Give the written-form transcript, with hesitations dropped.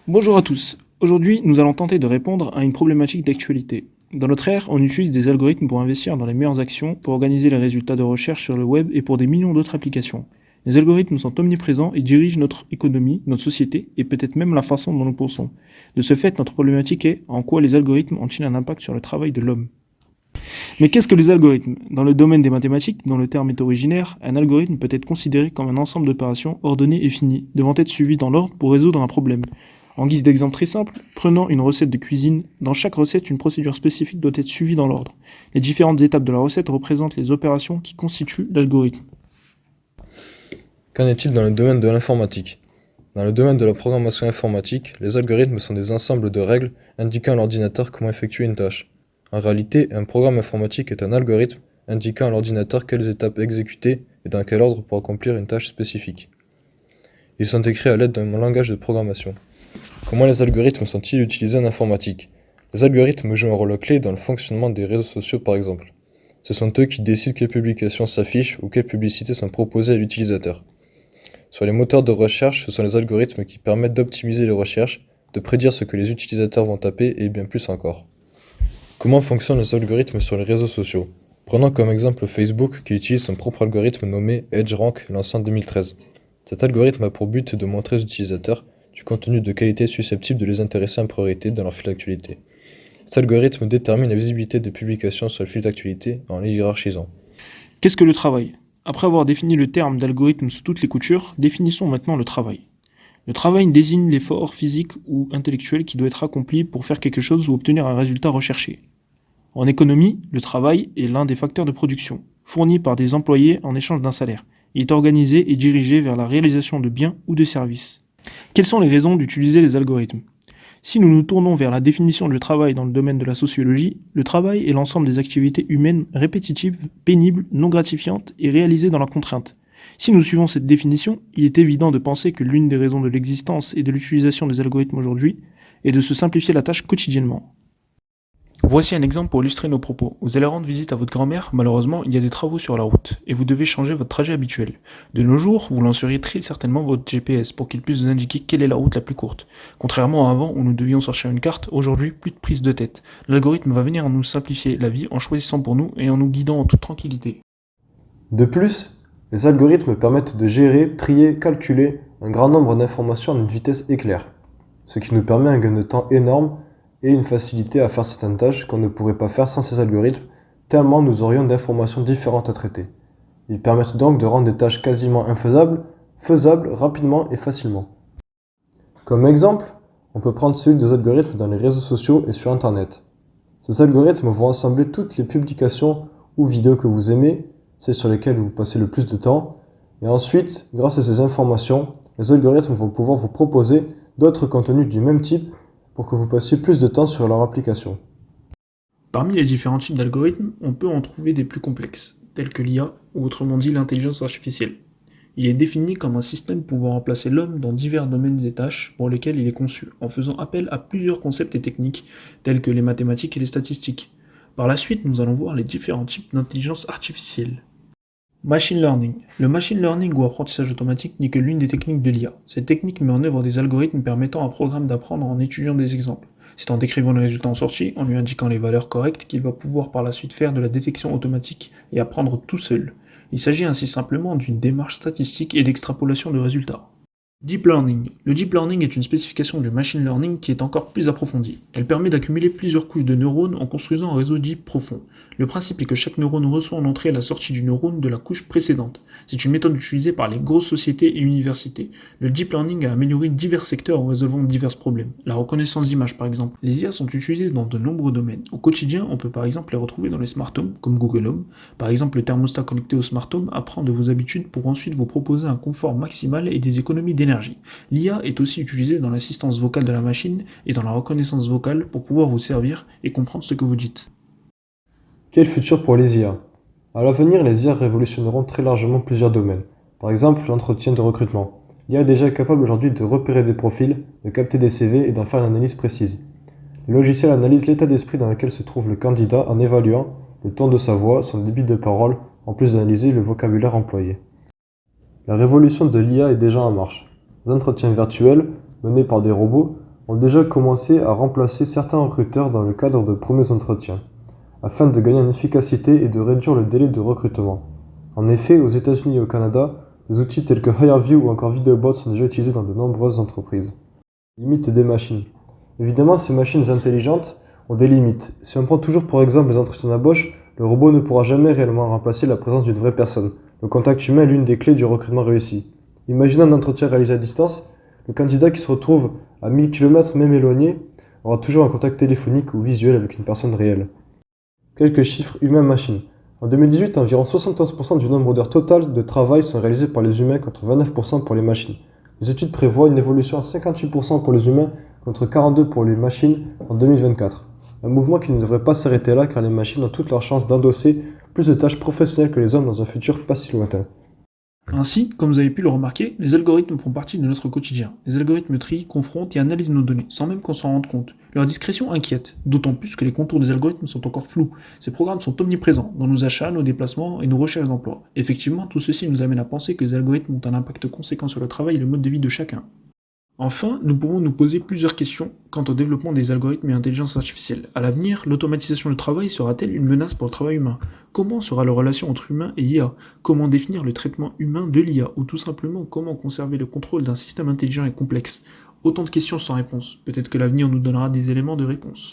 Bonjour à tous. Aujourd'hui, nous allons tenter de répondre à une problématique d'actualité. Dans notre ère, on utilise des algorithmes pour investir dans les meilleures actions, pour organiser les résultats de recherche sur le web et pour des millions d'autres applications. Les algorithmes sont omniprésents et dirigent notre économie, notre société et peut-être même la façon dont nous pensons. De ce fait, notre problématique est en quoi les algorithmes ont-ils un impact sur le travail de l'homme? Mais qu'est-ce que les algorithmes? Dans le domaine des mathématiques, dont le terme est originaire, un algorithme peut être considéré comme un ensemble d'opérations ordonnées et finies, devant être suivies dans l'ordre pour résoudre un problème. En guise d'exemple très simple, prenons une recette de cuisine. Dans chaque recette, une procédure spécifique doit être suivie dans l'ordre. Les différentes étapes de la recette représentent les opérations qui constituent l'algorithme. Qu'en est-il dans le domaine de l'informatique? Dans le domaine de la programmation informatique, les algorithmes sont des ensembles de règles indiquant à l'ordinateur comment effectuer une tâche. En réalité, un programme informatique est un algorithme indiquant à l'ordinateur quelles étapes exécuter et dans quel ordre pour accomplir une tâche spécifique. Ils sont écrits à l'aide d'un langage de programmation. Comment les algorithmes sont-ils utilisés en informatique? Les algorithmes jouent un rôle clé dans le fonctionnement des réseaux sociaux par exemple. Ce sont eux qui décident quelles publications s'affichent ou quelles publicités sont proposées à l'utilisateur. Sur les moteurs de recherche, ce sont les algorithmes qui permettent d'optimiser les recherches, de prédire ce que les utilisateurs vont taper et bien plus encore. Comment fonctionnent les algorithmes sur les réseaux sociaux? Prenons comme exemple Facebook qui utilise son propre algorithme nommé EdgeRank lancé en 2013. Cet algorithme a pour but de montrer aux utilisateurs du contenu de qualité susceptible de les intéresser en priorité dans leur fil d'actualité. Cet algorithme détermine la visibilité des publications sur le fil d'actualité en les hiérarchisant. Qu'est-ce que le travail? Après avoir défini le terme d'algorithme sous toutes les coutures, définissons maintenant le travail. Le travail désigne l'effort physique ou intellectuel qui doit être accompli pour faire quelque chose ou obtenir un résultat recherché. En économie, le travail est l'un des facteurs de production, fourni par des employés en échange d'un salaire. Il est organisé et dirigé vers la réalisation de biens ou de services. Quelles sont les raisons d'utiliser les algorithmes? Si nous nous tournons vers la définition du travail dans le domaine de la sociologie, le travail est l'ensemble des activités humaines répétitives, pénibles, non gratifiantes et réalisées dans la contrainte. Si nous suivons cette définition, il est évident de penser que l'une des raisons de l'existence et de l'utilisation des algorithmes aujourd'hui est de se simplifier la tâche quotidiennement. Voici un exemple pour illustrer nos propos. Vous allez rendre visite à votre grand-mère, malheureusement, il y a des travaux sur la route, et vous devez changer votre trajet habituel. De nos jours, vous lanceriez très certainement votre GPS pour qu'il puisse vous indiquer quelle est la route la plus courte. Contrairement à avant où nous devions sortir une carte, aujourd'hui, plus de prise de tête. L'algorithme va venir nous simplifier la vie en choisissant pour nous et en nous guidant en toute tranquillité. De plus, les algorithmes permettent de gérer, trier, calculer un grand nombre d'informations à une vitesse éclair, ce qui nous permet un gain de temps énorme et une facilité à faire certaines tâches qu'on ne pourrait pas faire sans ces algorithmes, tellement nous aurions d'informations différentes à traiter. Ils permettent donc de rendre des tâches quasiment infaisables, faisables rapidement et facilement. Comme exemple, on peut prendre celui des algorithmes dans les réseaux sociaux et sur Internet. Ces algorithmes vont assembler toutes les publications ou vidéos que vous aimez, celles sur lesquelles vous passez le plus de temps, et ensuite, grâce à ces informations, les algorithmes vont pouvoir vous proposer d'autres contenus du même type pour que vous passiez plus de temps sur leur application. Parmi les différents types d'algorithmes, on peut en trouver des plus complexes, tels que l'IA, ou autrement dit l'intelligence artificielle. Il est défini comme un système pouvant remplacer l'homme dans divers domaines et tâches pour lesquels il est conçu, en faisant appel à plusieurs concepts et techniques, tels que les mathématiques et les statistiques. Par la suite, nous allons voir les différents types d'intelligence artificielle. Machine learning. Le machine learning ou apprentissage automatique n'est que l'une des techniques de l'IA. Cette technique met en œuvre des algorithmes permettant à un programme d'apprendre en étudiant des exemples. C'est en décrivant les résultats en sortie, en lui indiquant les valeurs correctes, qu'il va pouvoir par la suite faire de la détection automatique et apprendre tout seul. Il s'agit ainsi simplement d'une démarche statistique et d'extrapolation de résultats. Deep Learning. Le Deep Learning est une spécification du Machine Learning qui est encore plus approfondie. Elle permet d'accumuler plusieurs couches de neurones en construisant un réseau deep profond. Le principe est que chaque neurone reçoit en entrée la sortie du neurone de la couche précédente. C'est une méthode utilisée par les grosses sociétés et universités. Le Deep Learning a amélioré divers secteurs en résolvant divers problèmes. La reconnaissance d'images par exemple. Les IA sont utilisées dans de nombreux domaines. Au quotidien, on peut par exemple les retrouver dans les smart homes, comme Google Home. Par exemple, le thermostat connecté au smart home apprend de vos habitudes pour ensuite vous proposer un confort maximal et des économies d'énergie. L'IA est aussi utilisée dans l'assistance vocale de la machine et dans la reconnaissance vocale pour pouvoir vous servir et comprendre ce que vous dites. Quel futur pour les IA? À l'avenir, les IA révolutionneront très largement plusieurs domaines. Par exemple, l'entretien de recrutement. L'IA est déjà capable aujourd'hui de repérer des profils, de capter des CV et d'en faire une analyse précise. Le logiciel analyse l'état d'esprit dans lequel se trouve le candidat en évaluant le ton de sa voix, son débit de parole, en plus d'analyser le vocabulaire employé. La révolution de l'IA est déjà en marche. Les entretiens virtuels, menés par des robots, ont déjà commencé à remplacer certains recruteurs dans le cadre de premiers entretiens, afin de gagner en efficacité et de réduire le délai de recrutement. En effet, aux États-Unis et au Canada, des outils tels que HireVue ou encore VideoBot sont déjà utilisés dans de nombreuses entreprises. Limites des machines. Évidemment, ces machines intelligentes ont des limites. Si on prend toujours pour exemple les entretiens d'embauche, le robot ne pourra jamais réellement remplacer la présence d'une vraie personne. Le contact humain est l'une des clés du recrutement réussi. Imaginez un entretien réalisé à distance, le candidat qui se retrouve à 1000 km même éloigné aura toujours un contact téléphonique ou visuel avec une personne réelle. Quelques chiffres humains-machines. En 2018, environ 71% du nombre d'heures totales de travail sont réalisées par les humains contre 29% pour les machines. Les études prévoient une évolution à 58% pour les humains contre 42% pour les machines en 2024. Un mouvement qui ne devrait pas s'arrêter là car les machines ont toutes leurs chances d'endosser plus de tâches professionnelles que les hommes dans un futur pas si lointain. Ainsi, comme vous avez pu le remarquer, les algorithmes font partie de notre quotidien. Les algorithmes trient, confrontent et analysent nos données, sans même qu'on s'en rende compte. Leur discrétion inquiète, d'autant plus que les contours des algorithmes sont encore flous. Ces programmes sont omniprésents, dans nos achats, nos déplacements et nos recherches d'emploi. Effectivement, tout ceci nous amène à penser que les algorithmes ont un impact conséquent sur le travail et le mode de vie de chacun. Enfin, nous pouvons nous poser plusieurs questions quant au développement des algorithmes et intelligence artificielle. À l'avenir, l'automatisation du travail sera-t-elle une menace pour le travail humain? Comment sera la relation entre humain et IA? Comment définir le traitement humain de l'IA? Ou tout simplement, comment conserver le contrôle d'un système intelligent et complexe? Autant de questions sans réponse. Peut-être que l'avenir nous donnera des éléments de réponse.